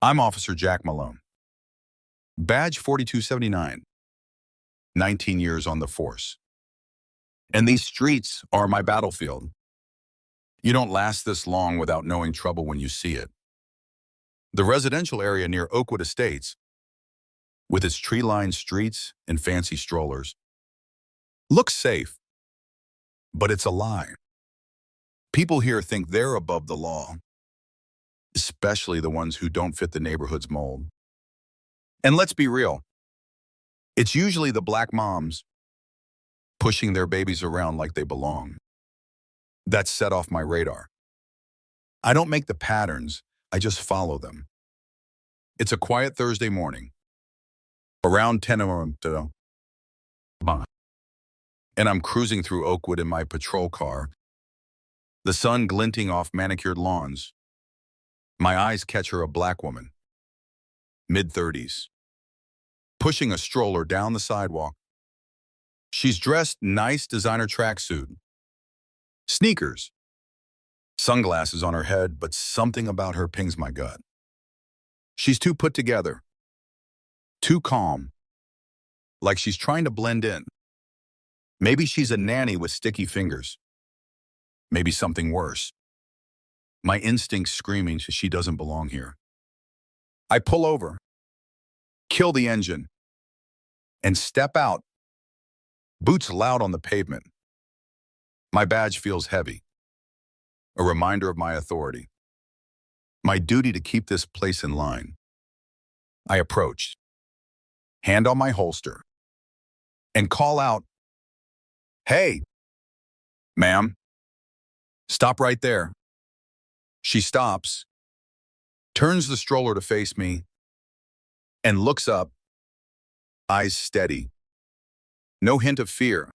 I'm Officer Jack Malone. Badge 4279, 19 years on the force. And these streets are my battlefield. You don't last this long without knowing trouble when you see it. The residential area near Oakwood Estates, with its tree-lined streets and fancy strollers, looks safe, but it's a lie. People here think they're above the law, especially the ones who don't fit the neighborhood's mold. And let's be real, it's usually the black moms pushing their babies around like they belong. That's set off my radar. I don't make the patterns, I just follow them. It's a quiet Thursday morning, around 10 a.m. And I'm cruising through Oakwood in my patrol car, the sun glinting off manicured lawns. My eyes catch her, a black woman, mid-30s, pushing a stroller down the sidewalk. She's dressed nice designer tracksuit, sneakers, sunglasses on her head, but something about her pings my gut. She's too put together, too calm, like she's trying to blend in. Maybe she's a nanny with sticky fingers. Maybe something worse. My instinct's screaming she doesn't belong here. I pull over, kill the engine, and step out, boots loud on the pavement. My badge feels heavy, a reminder of my authority, my duty to keep this place in line. I approach, hand on my holster, and call out, "Hey, ma'am, stop right there." She stops, turns the stroller to face me, and looks up, eyes steady. No hint of fear.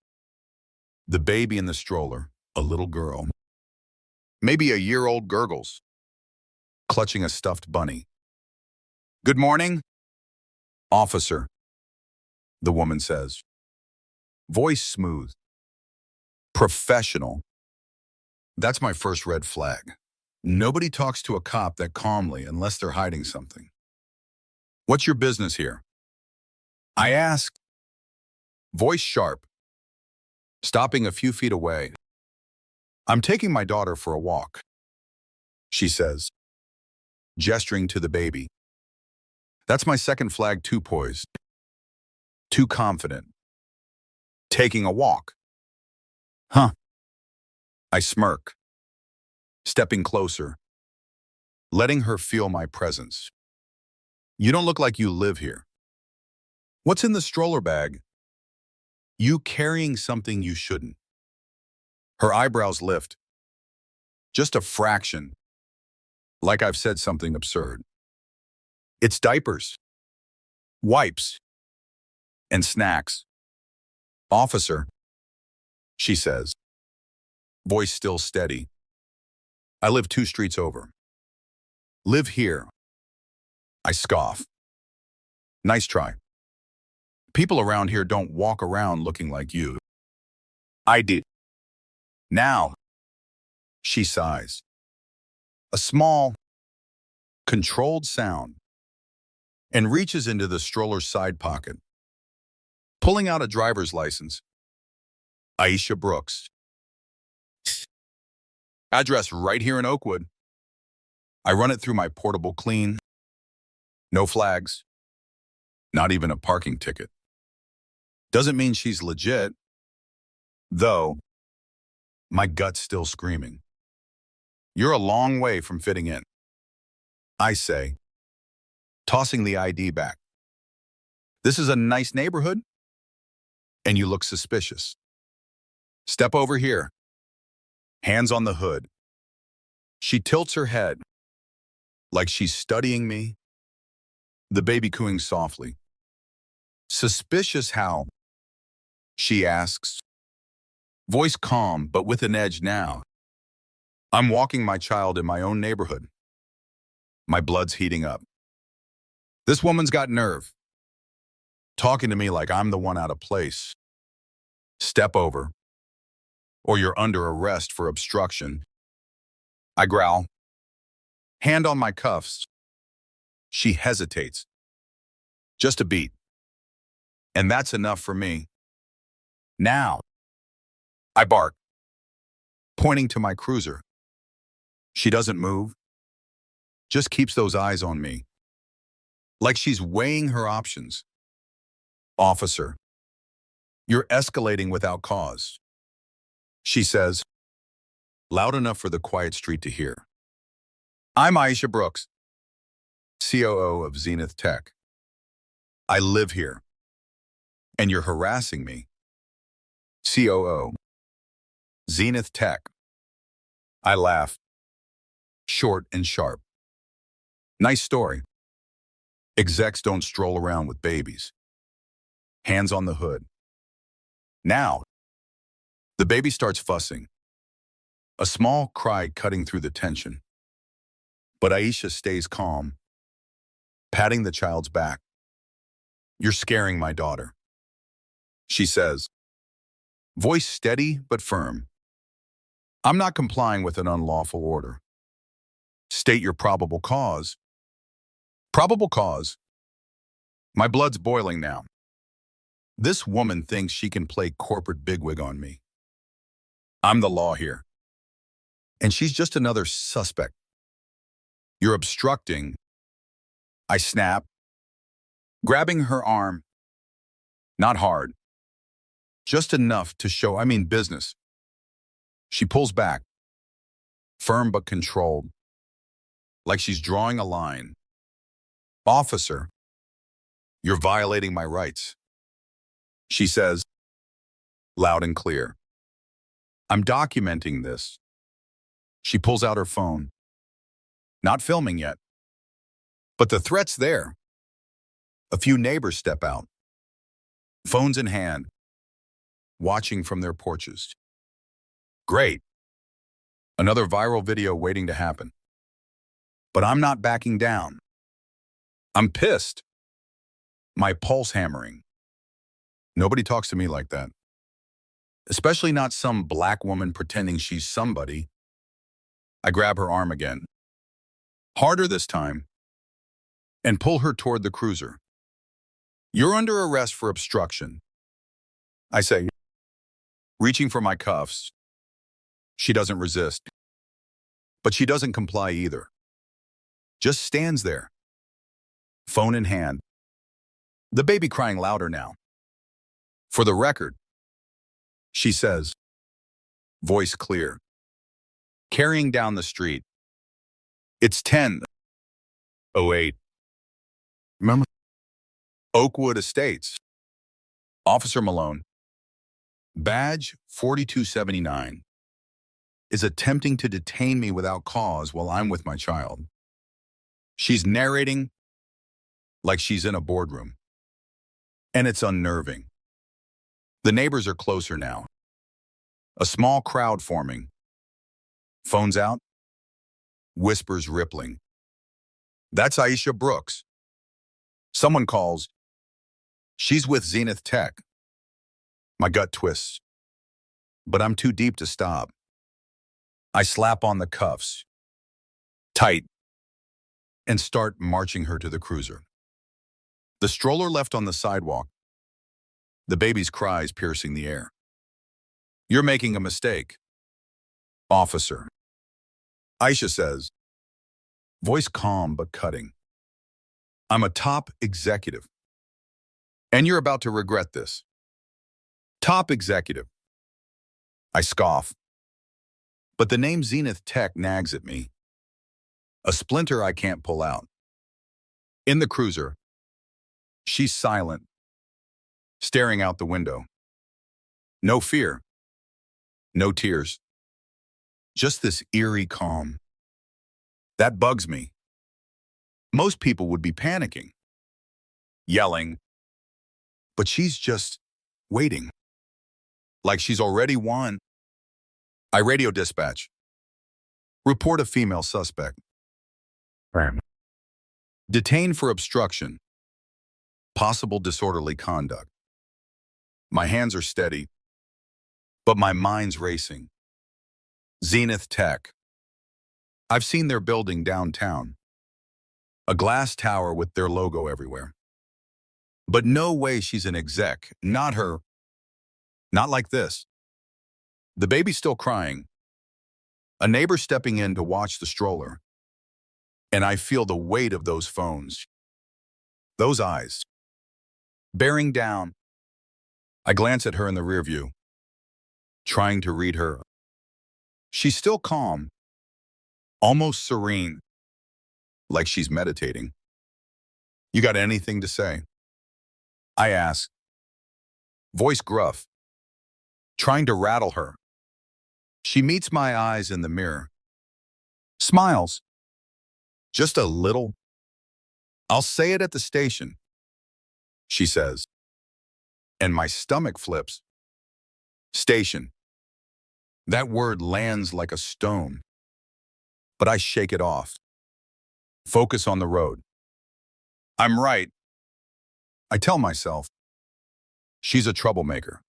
The baby in the stroller, a little girl, maybe a year-old, gurgles, clutching a stuffed bunny. "Good morning, officer," the woman says. Voice smooth, professional. That's my first red flag. Nobody talks to a cop that calmly unless they're hiding something. "What's your business here?" I ask, voice sharp, stopping a few feet away. "I'm taking my daughter for a walk," she says, gesturing to the baby. That's my second flag, too poised, too confident. Taking a walk. Huh. I smirk, stepping closer, letting her feel my presence. "You don't look like you live here. What's in the stroller bag?" "You carrying something you shouldn't." Her eyebrows lift, just a fraction, like I've said something absurd. "It's diapers, wipes, and snacks." "Officer," she says, voice still steady. "I live 2 streets over." "Live here?" I scoff. "Nice try. People around here don't walk around looking like you." "I did." "Now," she sighs. A small, controlled sound, and reaches into the stroller's side pocket, pulling out a driver's license. Aisha Brooks. Address right here in Oakwood. I run it through my portable clean. No flags. Not even a parking ticket. Doesn't mean she's legit, though my gut's still screaming. "You're a long way from fitting in," I say, tossing the ID back. "This is a nice neighborhood, and you look suspicious. Step over here." Hands on the hood. She tilts her head, like she's studying me, the baby cooing softly. "Suspicious how?" she asks, voice calm but with an edge now. I'm walking my child in my own neighborhood. My blood's heating up. This woman's got nerve, talking to me like I'm the one out of place. "Step over, or you're under arrest for obstruction." I growl, hand on my cuffs. She hesitates. Just a beat. And that's enough for me. Now, I bark, pointing to my cruiser. She doesn't move, just keeps those eyes on me, like she's weighing her options. Officer, you're escalating without cause, she says, loud enough for the quiet street to hear. I'm Aisha Brooks, COO of Zenith Tech. I live here, and you're harassing me. COO, Zenith Tech. I laugh, short and sharp. Nice story. Execs don't stroll around with babies. Hands on the hood. Now, the baby starts fussing. A small cry cutting through the tension. But Aisha stays calm, patting the child's back. You're scaring my daughter, she says, voice steady but firm. I'm not complying with an unlawful order. State your probable cause. Probable cause? My blood's boiling now. This woman thinks she can play corporate bigwig on me. I'm the law here. And she's just another suspect. You're obstructing. I snap, grabbing her arm. Not hard. Just enough to show I mean business. She pulls back, firm but controlled, like she's drawing a line. Officer, you're violating my rights, she says, loud and clear. I'm documenting this. She pulls out her phone. Not filming yet. But the threat's there. A few neighbors step out, phones in hand, watching from their porches. Great. Another viral video waiting to happen. But I'm not backing down. I'm pissed. My pulse hammering. Nobody talks to me like that. Especially not some black woman pretending she's somebody. I grab her arm again. Harder this time. And pull her toward the cruiser. You're under arrest for obstruction, I say, reaching for my cuffs. She doesn't resist. But she doesn't comply either. Just stands there, phone in hand. The baby crying louder now. For the record, she says, voice clear, carrying down the street. It's 10:08. Remember? Oakwood Estates. Officer Malone, badge 4279, is attempting to detain me without cause while I'm with my child. She's narrating like she's in a boardroom. And it's unnerving. The neighbors are closer now. A small crowd forming. Phones out. Whispers rippling. That's Aisha Brooks. Someone calls. She's with Zenith Tech. My gut twists. But I'm too deep to stop. I slap on the cuffs. Tight. And start marching her to the cruiser. The stroller left on the sidewalk. The baby's cries piercing the air. You're making a mistake, officer, Aisha says, voice calm but cutting. I'm a top executive, and you're about to regret this. Top executive. I scoff. But the name Zenith Tech nags at me. A splinter I can't pull out. In the cruiser, she's silent, staring out the window. No fear. No tears. Just this eerie calm. That bugs me. Most people would be panicking, yelling, but she's just waiting. Like she's already won. I radio dispatch. Report a female suspect. Detained for obstruction. Possible disorderly conduct. My hands are steady, but my mind's racing. Zenith Tech. I've seen their building downtown. A glass tower with their logo everywhere. But no way she's an exec. Not her. Not like this. The baby's still crying. A neighbor stepping in to watch the stroller. And I feel the weight of those phones. Those eyes. Bearing down. I glance at her in the rear view, trying to read her. She's still calm, almost serene, like she's meditating. You got anything to say? I ask, voice gruff, trying to rattle her. She meets my eyes in the mirror, smiles, just a little. I'll say it at the station, she says, and my stomach flips. Station. That word lands like a stone, but I shake it off. Focus on the road. I'm right. I tell myself. She's a troublemaker,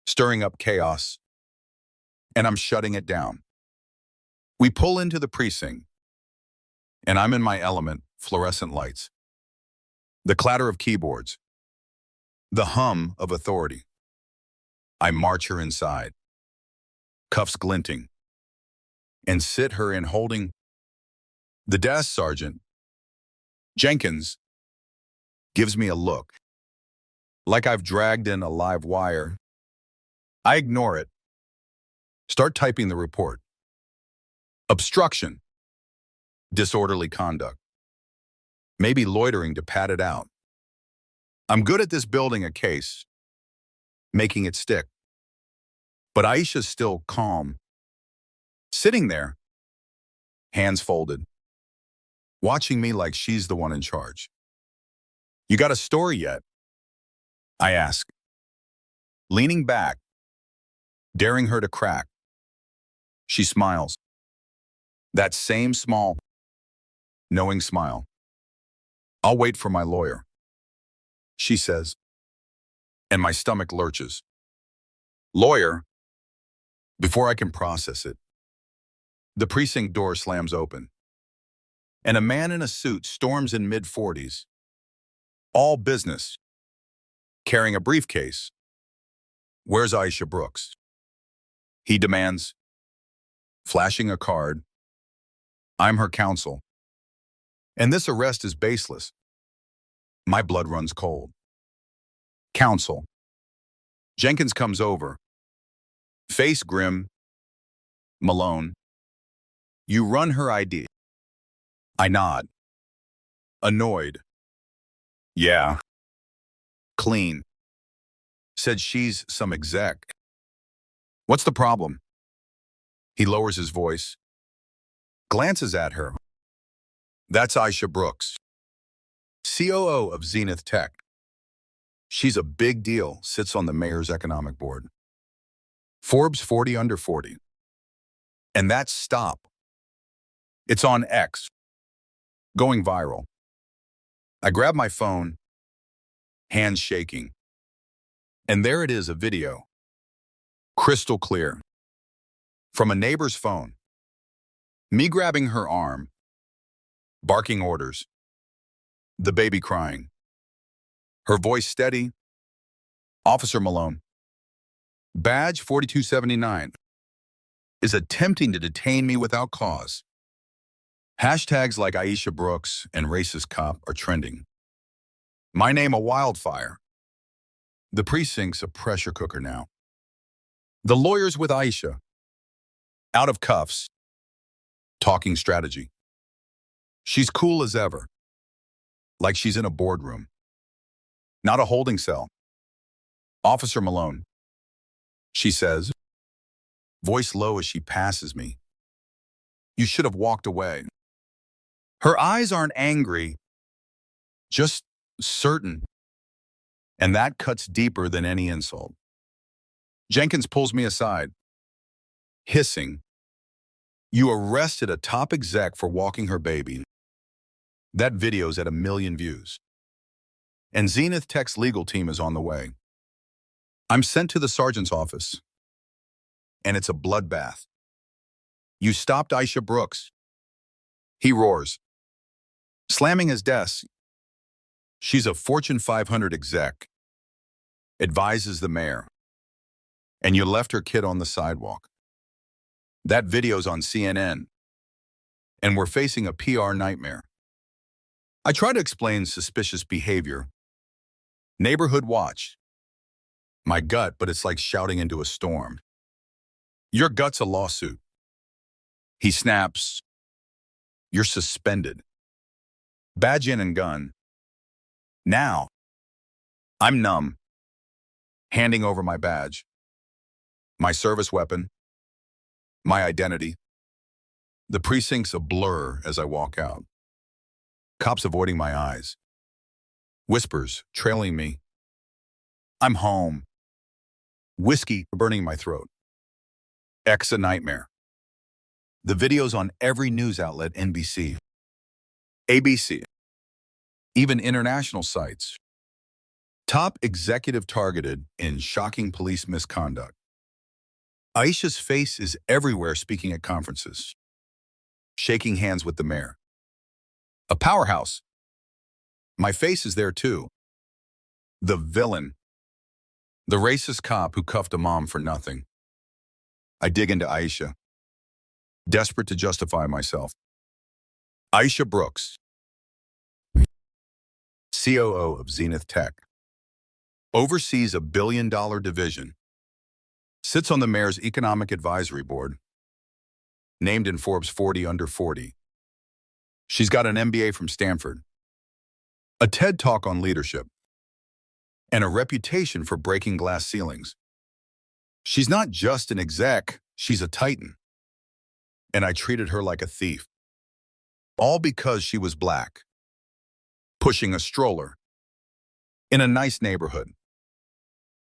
stirring up chaos, and I'm shutting it down. We pull into the precinct, and I'm in my element, fluorescent lights. The clatter of keyboards, the hum of authority. I march her inside, cuffs glinting, and sit her in holding. The desk sergeant, Jenkins, gives me a look, like I've dragged in a live wire. I ignore it. Start typing the report. Obstruction. Disorderly conduct. Maybe loitering to pad it out. I'm good at this building a case, making it stick. But Aisha's still calm, sitting there, hands folded, watching me like she's the one in charge. You got a story yet? I ask, leaning back, daring her to crack. She smiles. That same small, knowing smile. I'll wait for my lawyer, she says, and my stomach lurches. Lawyer? Before I can process it, the precinct door slams open, and a man in a suit storms in mid-40s. All business, carrying a briefcase. Where's Aisha Brooks? He demands, flashing a card. I'm her counsel. And this arrest is baseless. My blood runs cold. Counsel. Jenkins comes over. Face grim. Malone. You run her ID. I nod. Annoyed. Yeah. Clean. Said she's some exec. What's the problem? He lowers his voice. Glances at her. That's Aisha Brooks, COO of Zenith Tech. She's a big deal, sits on the mayor's economic board. Forbes 40 under 40. And that's stop. It's on X. Going viral. I grab my phone, hands shaking. And there it is, a video. Crystal clear. From a neighbor's phone. Me grabbing her arm. Barking orders. The baby crying. Her voice steady. Officer Malone. Badge 4279. Is attempting to detain me without cause. Hashtags like Aisha Brooks and racist cop are trending. My name a wildfire. The precinct's a pressure cooker now. The lawyer's with Aisha. Out of cuffs. Talking strategy. She's cool as ever. Like she's in a boardroom. Not a holding cell. Officer Malone. She says, voice low as she passes me. You should have walked away. Her eyes aren't angry, just certain. And that cuts deeper than any insult. Jenkins pulls me aside, hissing. You arrested a top exec for walking her baby. That video's at 1 million views. And Zenith Tech's legal team is on the way. I'm sent to the sergeant's office. And it's a bloodbath. You stopped Aisha Brooks. He roars. Slamming his desk. She's a Fortune 500 exec, advises the mayor, and you left her kid on the sidewalk. That video's on CNN, and we're facing a PR nightmare. I try to explain suspicious behavior. Neighborhood watch. My gut, but it's like shouting into a storm. Your gut's a lawsuit. He snaps. You're suspended. Badge in and gun. Now. I'm numb. Handing over my badge. My service weapon. My identity. The precinct's a blur as I walk out. Cops avoiding my eyes. Whispers trailing me. I'm home. Whiskey burning my throat. X a nightmare. The video's on every news outlet, NBC, ABC, even international sites. Top executive targeted in shocking police misconduct. Aisha's face is everywhere speaking at conferences, shaking hands with the mayor. A powerhouse. My face is there too. The villain. The racist cop who cuffed a mom for nothing. I dig into Aisha, desperate to justify myself. Aisha Brooks, COO of Zenith Tech, oversees a billion-dollar division, sits on the mayor's economic advisory board, named in Forbes 40 under 40. She's got an MBA from Stanford, a TED Talk on leadership, and a reputation for breaking glass ceilings. She's not just an exec, she's a titan. And I treated her like a thief. All because she was black, pushing a stroller, in a nice neighborhood.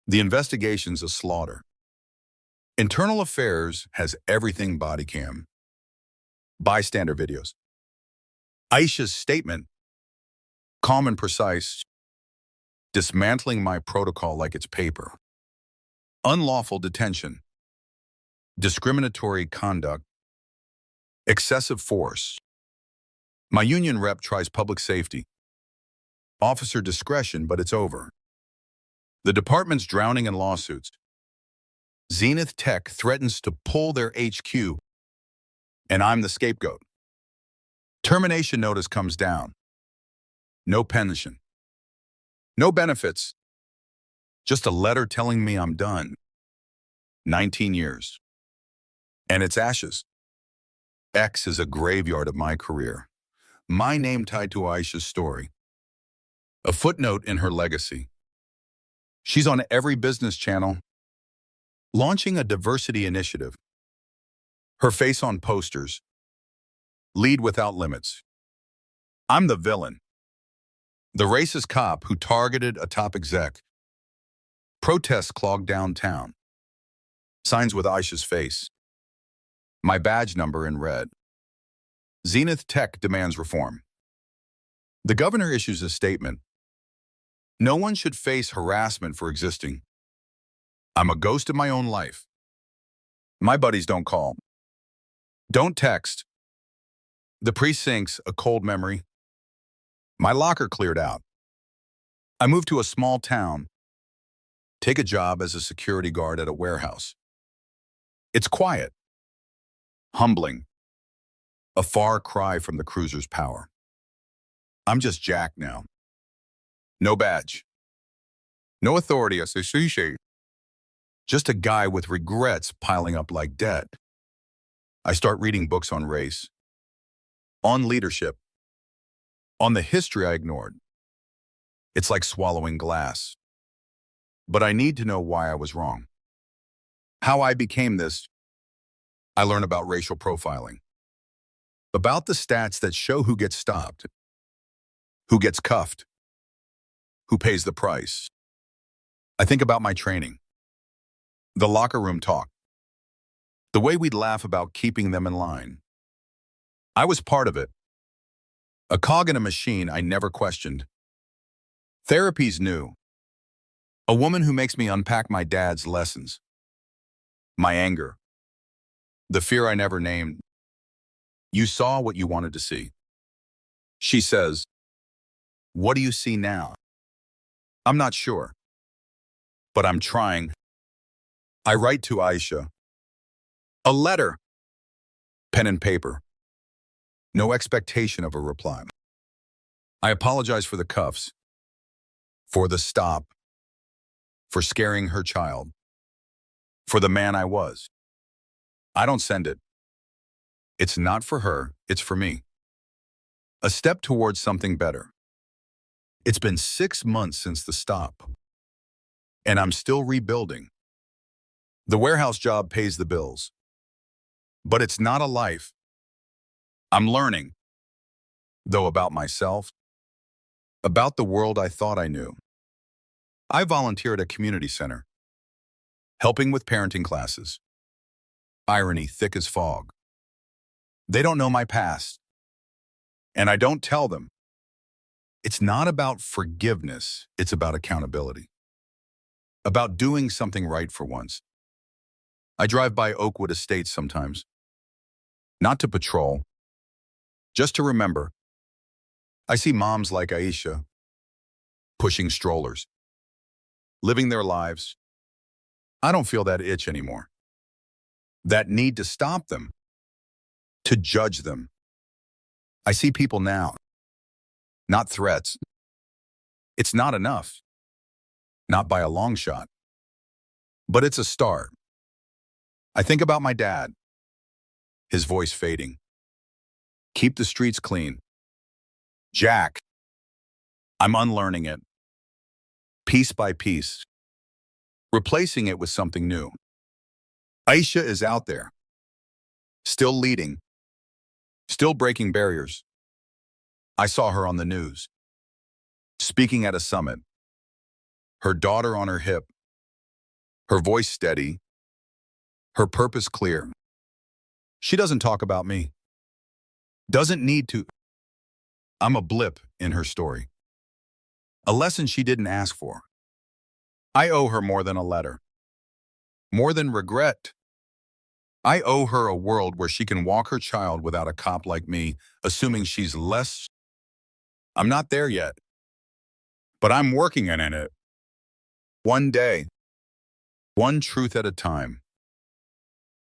The investigation's a slaughter. Internal Affairs has everything body cam. Bystander videos. Aisha's statement, calm and precise, dismantling my protocol like it's paper. Unlawful detention, discriminatory conduct, excessive force. My union rep tries public safety. Officer discretion, but it's over. The department's drowning in lawsuits. Zenith Tech threatens to pull their HQ, and I'm the scapegoat. Termination notice comes down. No pension. No benefits. Just a letter telling me I'm done. 19 years. And it's ashes. X is a graveyard of my career. My name tied to Aisha's story. A footnote in her legacy. She's on every business channel, launching a diversity initiative. Her face on posters. Lead without limits. I'm the villain. The racist cop who targeted a top exec. Protests clogged downtown. Signs with Aisha's face. My badge number in red. Zenith Tech demands reform. The governor issues a statement. No one should face harassment for existing. I'm a ghost of my own life. My buddies don't call. Don't text. The precinct's a cold memory. My locker cleared out. I moved to a small town. Take a job as a security guard at a warehouse. It's quiet. Humbling. A far cry from the cruiser's power. I'm just Jack now. No badge. No authority as a sushi. Just a guy with regrets piling up like debt. I start reading books on race, on leadership, on the history I ignored. It's like swallowing glass. But I need to know why I was wrong. How I became this. I learn about racial profiling. About the stats that show who gets stopped, who gets cuffed, who pays the price. I think about my training. The locker room talk. The way we'd laugh about keeping them in line. I was part of it. A cog in a machine I never questioned. Therapy's new. A woman who makes me unpack my dad's lessons. My anger. The fear I never named. You saw what you wanted to see. She says, "What do you see now?" I'm not sure, but I'm trying. I write to Aisha. A letter. Pen and paper. No expectation of a reply. I apologize for the cuffs, for the stop, for scaring her child, for the man I was. I don't send it. It's not for her, it's for me. A step towards something better. It's been 6 months since the stop, and I'm still rebuilding. The warehouse job pays the bills, but it's not a life. I'm learning, though, about myself, about the world I thought I knew. I volunteer at a community center, helping with parenting classes. Irony thick as fog. They don't know my past, and I don't tell them. It's not about forgiveness, it's about accountability. About doing something right for once. I drive by Oakwood Estates sometimes. Not to patrol, just to remember. I see moms like Aisha, pushing strollers, living their lives. I don't feel that itch anymore. That need to stop them, to judge them. I see people now, not threats. It's not enough, not by a long shot, but it's a start. I think about my dad, his voice fading. Keep the streets clean. Jack, I'm unlearning it, piece by piece, replacing it with something new. Aisha is out there, still leading, still breaking barriers. I saw her on the news, speaking at a summit, her daughter on her hip, her voice steady, her purpose clear. She doesn't talk about me, doesn't need to. I'm a blip in her story, a lesson she didn't ask for. I owe her more than a letter, more than regret. I owe her a world where she can walk her child without a cop like me, assuming she's less. I'm not there yet, but I'm working on it. One day, one truth at a time.